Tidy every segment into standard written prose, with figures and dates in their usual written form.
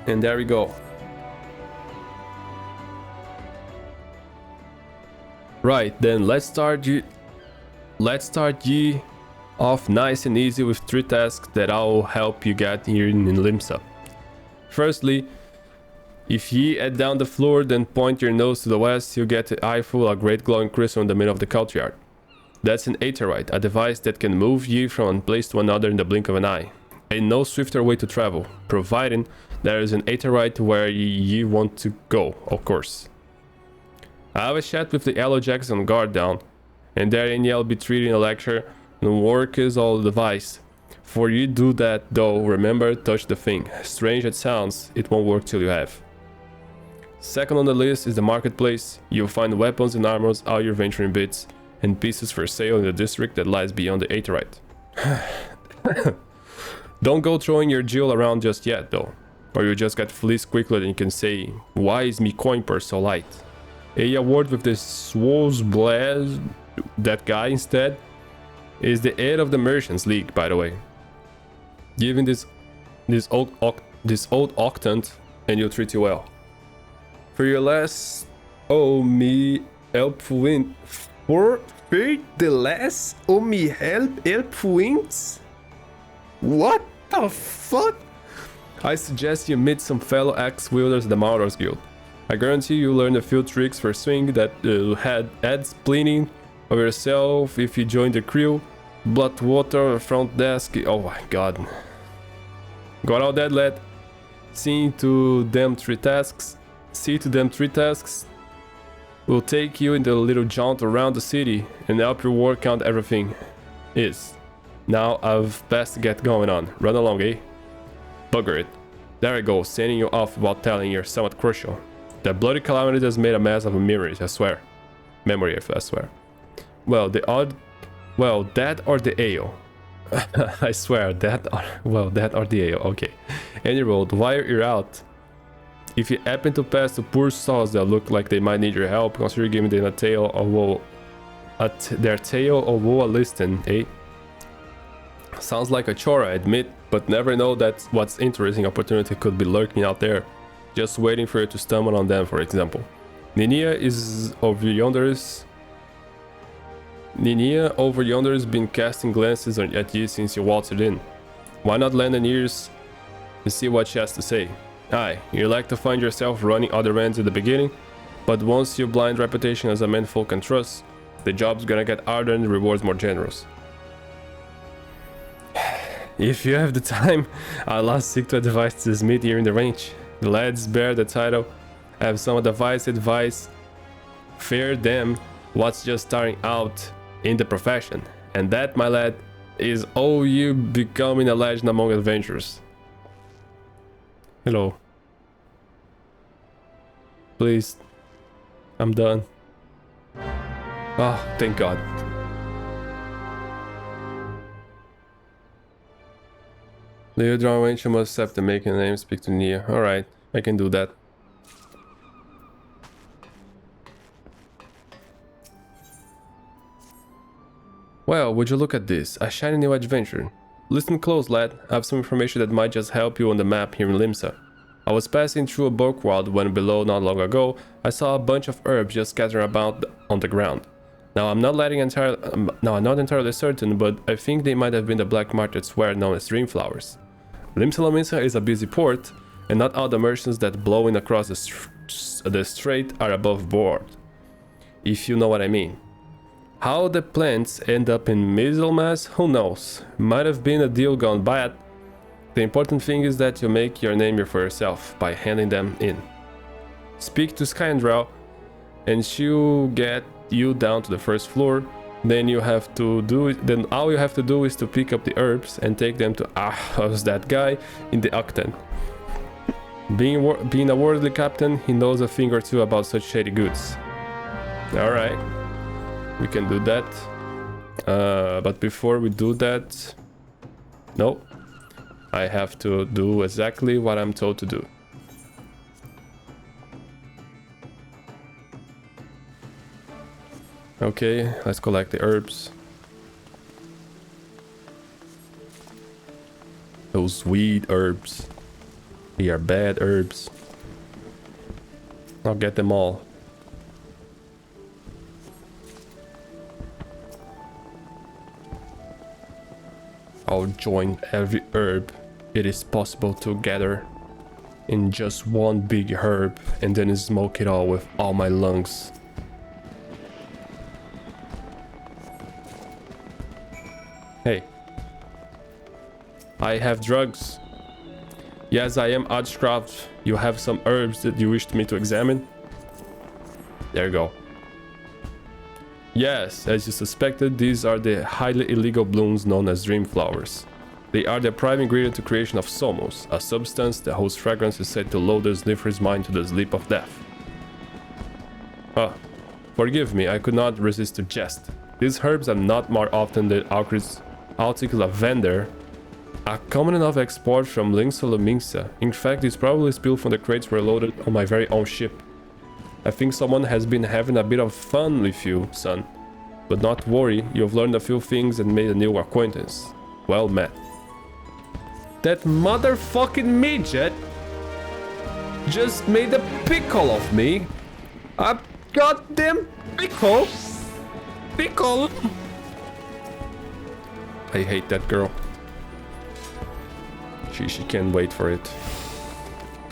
And there we go. Right, then let's start ye off nice and easy with 3 tasks that I'll help you get here in Limsa. Firstly, if ye head down the floor, then point your nose to the west, you'll get an eyeful of a great glowing crystal in the middle of the courtyard. That's an aetheryte, a device that can move ye from one place to another in the blink of an eye. Ain't no swifter way to travel, providing there is an aetheryte where ye want to go, of course. I have a chat with the yellow jackets on guard down, and therein ye'll be treating a lecture and work is all the device. For you do that though, remember, touch the thing. Strange it sounds, it won't work till you have. Second on the list is the marketplace. You'll find weapons and armors, all your venturing bits, and pieces for sale in the district that lies beyond the aetheryte. Don't go throwing your jewel around just yet though, or you'll just get fleeced quickly and you can say, why is me coin purse so light? A word with this Swol's Blaz, that guy instead, is the head of the Merchants League, by the way. Give him this old octant and he'll treat you well. For your last, oh me helpful in for the last, oh me helpful wins. What the fuck? I suggest you meet some fellow axe-wielders at the Marauders Guild. I guarantee you learn a few tricks for swing that adds plenty of yourself if you join the crew. Bloodwater, front desk, oh my god. Got all that, lad? See to them 3 tasks. Will take you in the little jaunt around the city and help you work out everything is. Now I've best get going on. Run along, eh? Bugger it. There I go, sending you off without telling you're somewhat crucial. That bloody calamity has made a mess of memories, I swear. Memory, I swear. Well, that or the ale. I swear, that or the ale, okay. Any road, while you're out, if you happen to pass the poor souls that look like they might need your help, consider giving them their tale of woe a listen, eh? Sounds like a chore, I admit, but never know that what's interesting opportunity could be lurking out there, just waiting for you to stumble on them, for example. Ninia over yonder has been casting glances at you since you waltzed in. Why not lend an ears and see what she has to say? Aye, you like to find yourself running other ends at the beginning, but once your blind reputation as a man folk can trust, the job's gonna get harder and the rewards more generous. If you have the time, I'll seek to advise this meet here in the range. The lads bear the title, have some advice, fair them what's just starting out in the profession. And that, my lad, is all you becoming a legend among adventurers. Hello. Please. I'm done. Oh, thank God. Leodron Wench must have to make a name, speak to Nia. Alright, I can do that. Well, would you look at this? A shiny new adventure. Listen close, lad. I have some information that might just help you on the map here in Limsa. I was passing through a bulkworld when below not long ago, I saw a bunch of herbs just scattered about on the ground. Now I'm not entirely certain, but I think they might have been the black market's ware known as dream flowers. Limsa Lominsa is a busy port, and not all the merchants that blow in across the strait are above board, if you know what I mean. How the plants end up in Middlemass, who knows? Might have been a deal gone bad. The important thing is that you make your name for yourself by handing them in. Speak to Skyandrel, and she'll get you down to the first floor. Then all you have to do is to pick up the herbs and take them to how's that guy in the octant. Being a worldly captain, he knows a thing or two about such shady goods. Alright, we can do that. But before we do that, no, I have to do exactly what I'm told to do. Okay, let's collect the herbs. Those sweet herbs. They are bad herbs. I'll get them all. I'll join every herb it is possible to gather in just one big herb and then smoke it all with all my lungs. Hey. I have drugs. Yes, I am Adcraft. You have some herbs that you wished me to examine? There you go. Yes, as you suspected, these are the highly illegal blooms known as dream flowers. They are the prime ingredient to creation of somos, a substance that whose fragrance is said to lull the sniffer's mind to the sleep of death. Forgive me, I could not resist to jest. These herbs are not more often than Arctic lavender, a common enough export from Limsa Lominsa. In fact, it's probably spilled from the crates were loaded on my very own ship. I think someone has been having a bit of fun with you, son. But not worry, you've learned a few things and made a new acquaintance. Well met. That motherfucking midget just made a pickle of me. A goddamn pickle. Pickle. I hate that girl. She can't wait for it.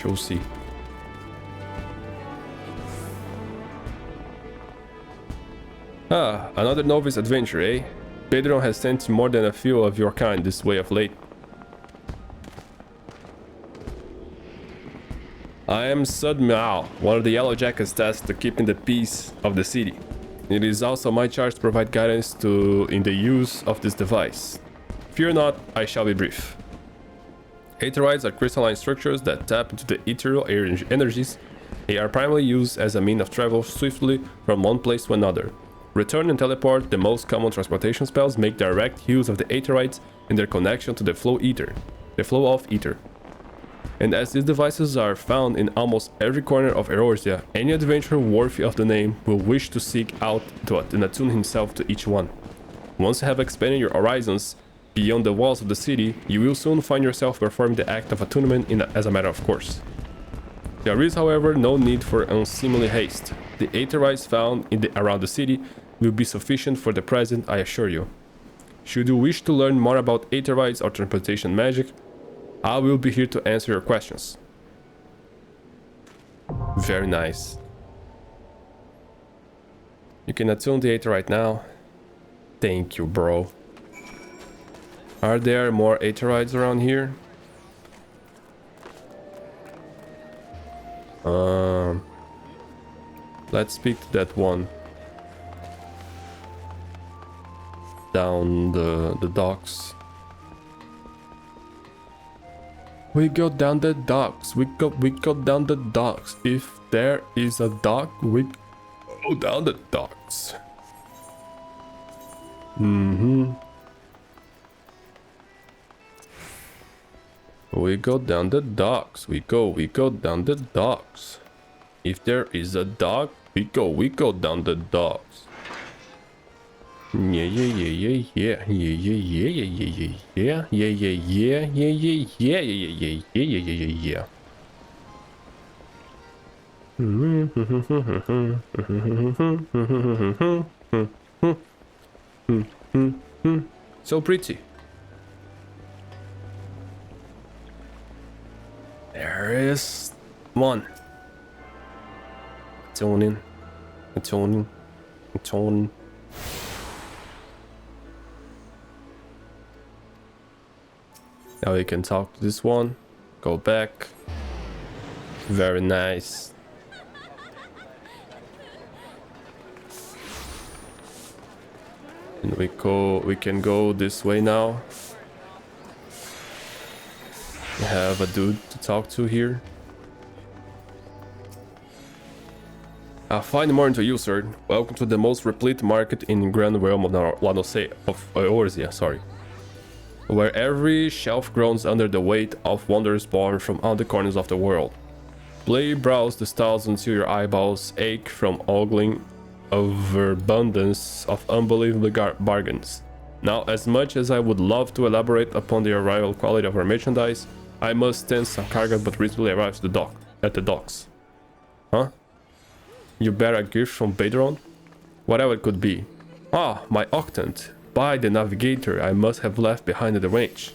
She'll see. Ah, another novice adventure, eh? Pedro has sent more than a few of your kind this way of late. I am Sud Miao, one of the Yellow Jackets tasked to keeping the peace of the city. It is also my charge to provide guidance in the use of this device. Fear not, I shall be brief. Aetheroids are crystalline structures that tap into the ethereal energies. They are primarily used as a means of travel swiftly from one place to another. Return and teleport, the most common transportation spells, make direct use of the Aetheroids and their connection to the flow of ether. And as these devices are found in almost every corner of Eorzea, any adventurer worthy of the name will wish to seek out and attune himself to each one. Once you have expanded your horizons beyond the walls of the city, you will soon find yourself performing the act of attunement as a matter of course. There is, however, no need for unseemly haste. The Aetheroids found around the city will be sufficient for the present, I assure you. Should you wish to learn more about Aetheroids or transportation magic, I will be here to answer your questions. Very nice. You can attune the Aetheroid now. Thank you, bro. Are there more Aetheroids around here? Let's speak to that one. Down the docks. We go down the docks. We go down the docks. If there is a dock, we go down the docks. We go down the docks. We go down the docks. If there is a dock, we go down the docks. Yeah. So pretty. There is one. Atoning. Now we can talk to this one. Go back. Very nice. And we can go this way now. We have a dude to talk to here. A fine morning to you, sir. Welcome to the most replete market in the grand realm of Eorzea, sorry. Where every shelf groans under the weight of wonders born from all the corners of the world. Play browse the stalls until your eyeballs ache from ogling overabundance of unbelievable bargains. Now, as much as I would love to elaborate upon the arrival quality of our merchandise, I must send some cargo but recently arrived at the docks. Huh? You bear a gift from Badron? Whatever it could be. Ah, my octant. By the navigator I must have left behind at the range.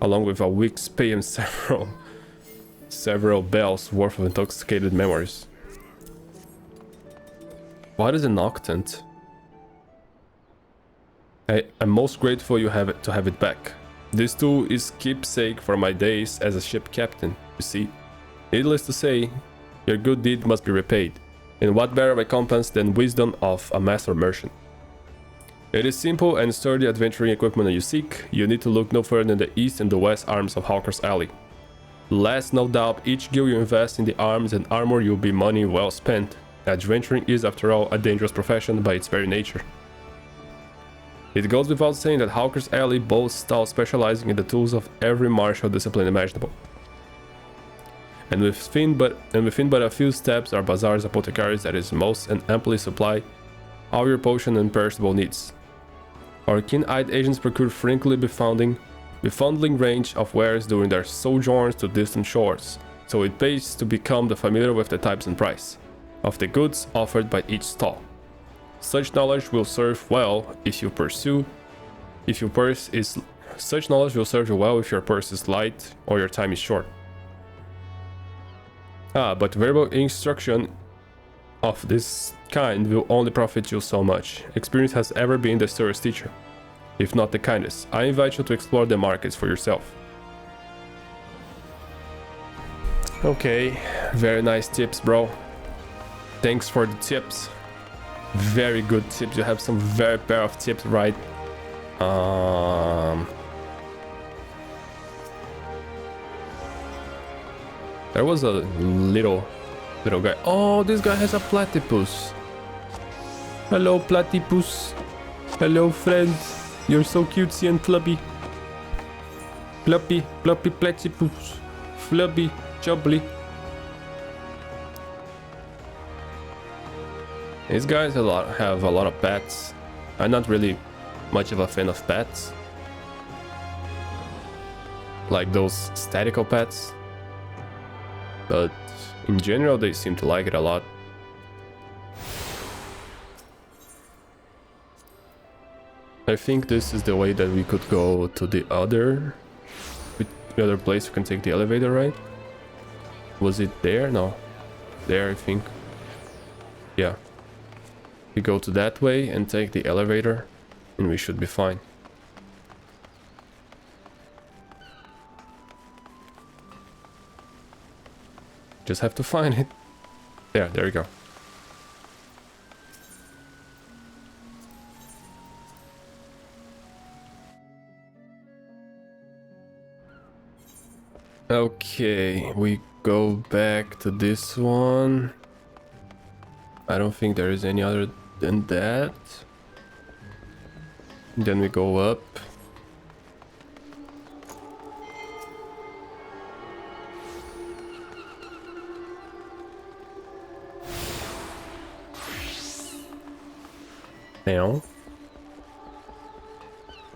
Along with a week's pay and several bells worth of intoxicated memories. What is an octant? I'm most grateful to have it back. This tool is keepsake for my days as a ship captain, you see. Needless to say, your good deed must be repaid. And what better recompense than wisdom of a master merchant? It is simple and sturdy adventuring equipment that you seek. You need to look no further than the east and the west arms of Hawker's Alley. Last, no doubt, each gil you invest in the arms and armor will be money well spent. Adventuring is, after all, a dangerous profession by its very nature. It goes without saying that Hawker's Alley boasts stalls specializing in the tools of every martial discipline imaginable. And within but a few steps are bazaars, apothecaries that is most and amply supply all your potion and perishable needs. Our keen-eyed agents procure frankly befundling range of wares during their sojourns to distant shores, so it pays to become familiar with the types and price of the goods offered by each stall. Such knowledge will serve well if your purse is light or your time is short. But verbal instruction of this kind will only profit you so much. Experience has ever been the surest teacher, if not the kindest. I invite you to explore the markets for yourself. Okay, very nice tips, bro. Thanks for the tips. Very good tips. You have some very pair of tips, right? There was a little guy. Oh, this guy has a platypus. Hello, platypus. Hello, friend. You're so cutesy and fluffy. Fluffy platypus. Flubby, chubbly. These guys have a lot of pets. I'm not really much of a fan of pets. Like those statical pets. But in general, they seem to like it a lot. I think this is the way that we could go to the other place. We can take the elevator, right? Was it there? No. There, I think. Yeah. We go to that way and take the elevator, and we should be fine. Just have to find it. There we go. Okay, we go back to this one. I don't think there is any other than that. Then we go up. Now,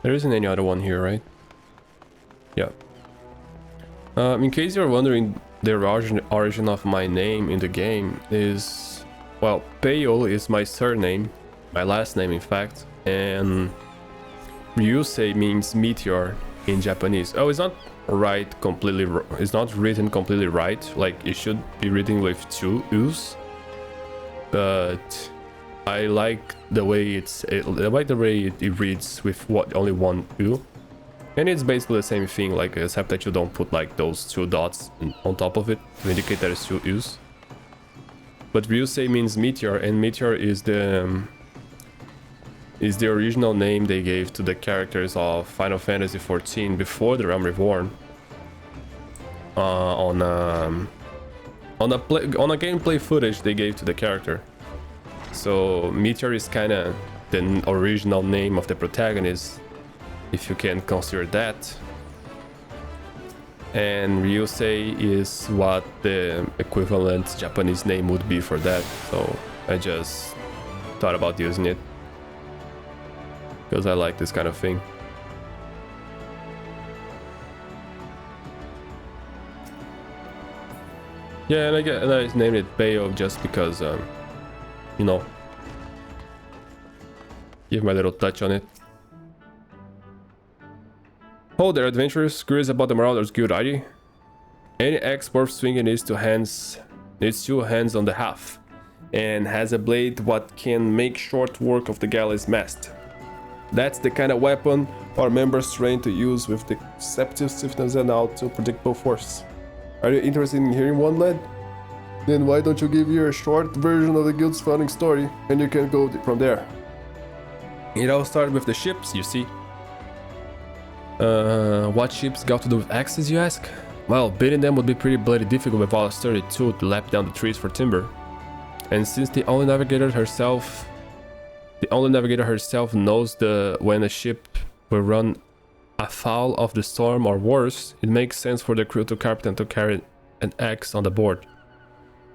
there isn't any other one here, right? Yeah. In case you're wondering, the origin of my name in the game is, well, Peyo is my surname, my last name in fact, and Ryusei means meteor in Japanese. Oh, it's not right completely. It's not written completely right. Like it should be written with two U's, but I like the way it reads with only one U. And it's basically the same thing, like except that you don't put like those two dots on top of it to indicate that it's two U's. But Ryusei means meteor, and meteor is the original name they gave to the characters of Final Fantasy XIV before the Realm Reborn. On a gameplay footage they gave to the character. So meteor is kind of the original name of the protagonist, if you can consider that. And Ryusei is what the equivalent Japanese name would be for that. So I just thought about using it because I like this kind of thing. Yeah, and I named it Bayo just because, you know, give my little touch on it. Oh there, adventurers, curious about the Marauders Guild, are you? Any axe worth swinging needs two hands on the half, and has a blade what can make short work of the galley's mast. That's the kind of weapon our members train to use with deceptive swiftness and also predictable force. Are you interested in hearing one, lad? Then why don't you give you a short version of the guild's founding story, and you can go from there. It all started with the ships, you see. What ships got to do with axes, you ask? Well, beating them would be pretty bloody difficult with all a sturdy tool to lap down the trees for timber. And since the only navigator herself knows when a ship will run afoul of the storm or worse, it makes sense for the crew to captain to carry an axe on the board.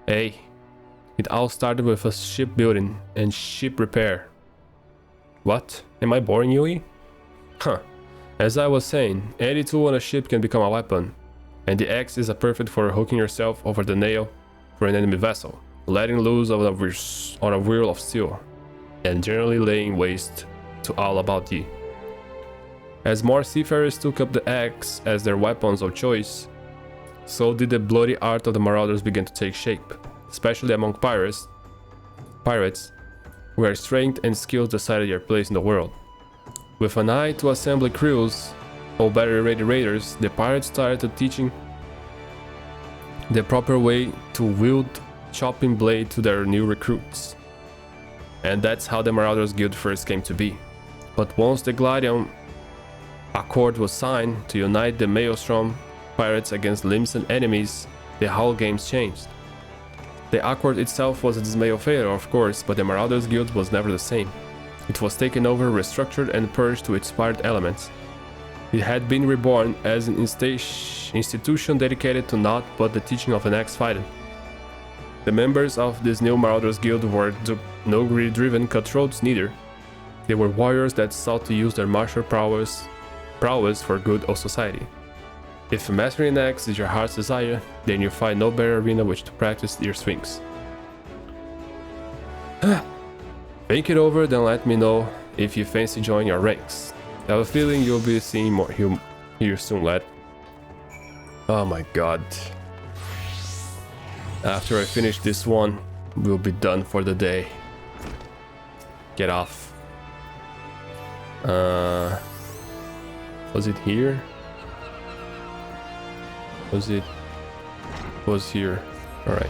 Hey, it all started with a shipbuilding and ship repair. What? Am I boring you? Huh. As I was saying, any tool on a ship can become a weapon, and the axe is perfect for hooking yourself over the nail for an enemy vessel, letting loose on a wheel of steel, and generally laying waste to all about ye. As more seafarers took up the axe as their weapons of choice, so did the bloody art of the Marauders begin to take shape, especially among pirates, where strength and skill decided their place in the world. With an eye to assembly crews, or better ready raiders, the pirates started teaching the proper way to wield chopping blade to their new recruits. And that's how the Marauders Guild first came to be. But once the Gladion Accord was signed to unite the Maelstrom pirates against Limsan enemies, the whole games changed. The Accord itself was a dismal failure, of course, but the Marauders Guild was never the same. It was taken over, restructured, and purged to its pirate elements. It had been reborn as an institution dedicated to naught but the teaching of an XIV. The members of this new Marauders Guild were no greed-driven cutthroats neither. They were warriors that sought to use their martial prowess for good of society. If mastering an axe is your heart's desire, then you find no better arena which to practice your swings. Think it over, then let me know if you fancy joining our ranks. I have a feeling you'll be seeing more here soon, lad. Oh my god. After I finish this one, we'll be done for the day. Get off. Was it here? Was here. Alright.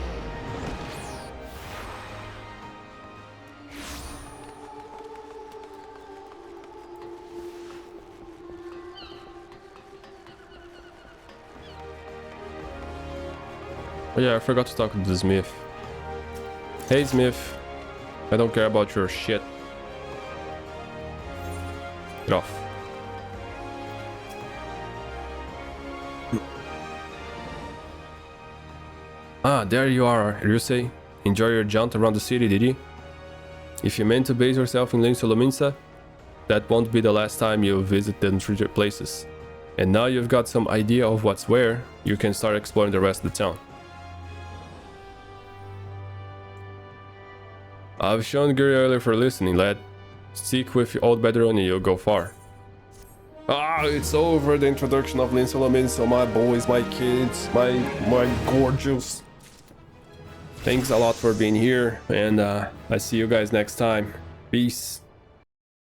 Oh yeah, I forgot to talk to the Smith. Hey Smith, I don't care about your shit. Get off. Ah, there you are, Ryusei. Enjoy your jaunt around the city, did you? If you meant to base yourself in Limsa Lominsa, that won't be the last time you visit the treasure places. And now you've got some idea of what's where, you can start exploring the rest of the town. I've shown Gary earlier for listening, lad. Stick with your old veteran and you'll go far. Ah, it's over, the introduction of Limsa Lominsa, my boys, my kids, my gorgeous. Thanks a lot for being here, and I see you guys next time. Peace.